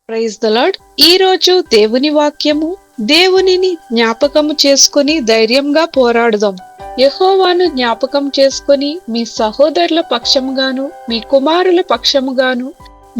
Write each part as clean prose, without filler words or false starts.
Praise the lord. ఈ రోజు దేవుని వాక్యము, దేవునిని జ్ఞాపకము చేసుకుని ధైర్యంగా పోరాడుదాం. యెహోవాను జ్ఞాపకం చేసుకుని మీ సహోదరుల పక్షముగాను, మీ కుమారుల పక్షముగాను,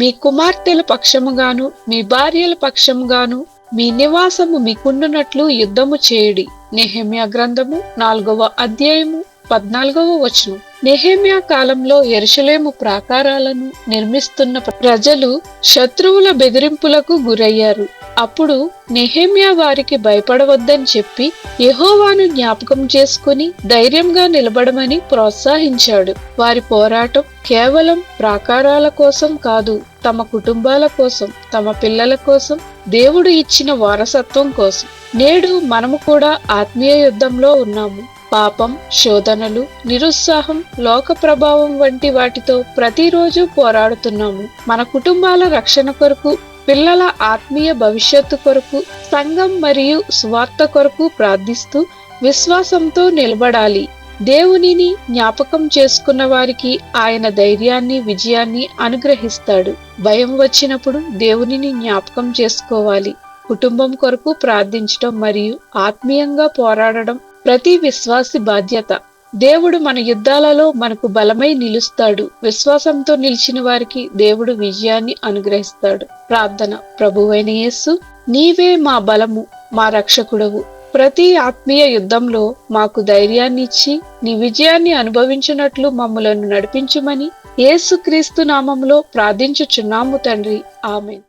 మీ కుమార్తెల పక్షముగాను, మీ భార్యల పక్షముగాను, మీ నివాసము మీకుండునట్లు యుద్ధము చేయుడి. నెహెమ్యా గ్రంథము 4వ అధ్యాయము 14వ వచనం. నెహెమ్యా కాలంలో యెరూషలేము ప్రాకారాలను నిర్మిస్తున్న ప్రజలు శత్రువుల బెదిరింపులకు గురయ్యారు. అప్పుడు నెహెమ్యా వారికి భయపడవద్దని చెప్పి యెహోవాను జ్ఞాపకం చేసుకుని ధైర్యంగా నిలబడమని ప్రోత్సహించాడు. వారి పోరాటం కేవలం ప్రాకారాల కోసం కాదు, తమ కుటుంబాల కోసం, తమ పిల్లల కోసం, దేవుడు ఇచ్చిన వారసత్వం కోసం. నేడు మనము కూడా ఆత్మీయ యుద్ధంలో ఉన్నాము. పాపం, శోధనలు, నిరుత్సాహం, లోక ప్రభావం వంటి వాటితో ప్రతిరోజు పోరాడుతున్నాము. మన కుటుంబాల రక్షణ కొరకు, పిల్లల ఆత్మీయ భవిష్యత్తు కొరకు, సంఘం మరియు సువార్త కొరకు ప్రార్థిస్తూ విశ్వాసంతో నిలబడాలి. దేవునిని జ్ఞాపకం చేసుకున్న వారికి ఆయన ధైర్యాన్ని, విజయాన్ని అనుగ్రహిస్తాడు. భయం వచ్చినప్పుడు దేవునిని జ్ఞాపకం చేసుకోవాలి. కుటుంబం కొరకు ప్రార్థించడం మరియు ఆత్మీయంగా పోరాడడం ప్రతి విశ్వాసి బాధ్యత. దేవుడు మన యుద్ధాలలో మనకు బలమై నిలుస్తాడు. విశ్వాసంతో నిలిచిన వారికి దేవుడు విజయాన్ని అనుగ్రహిస్తాడు. ప్రార్థన. ప్రభువైన యేసు, నీవే మా బలము, మా రక్షకుడవు. ప్రతి ఆత్మీయ యుద్ధంలో మాకు ధైర్యాన్ని ఇచ్చి నీ విజయాన్ని అనుభవించినట్లు మమ్మలను నడిపించుమని యేసుక్రీస్తు నామములో ప్రార్థించుచున్నాము తండ్రి. ఆమేన్.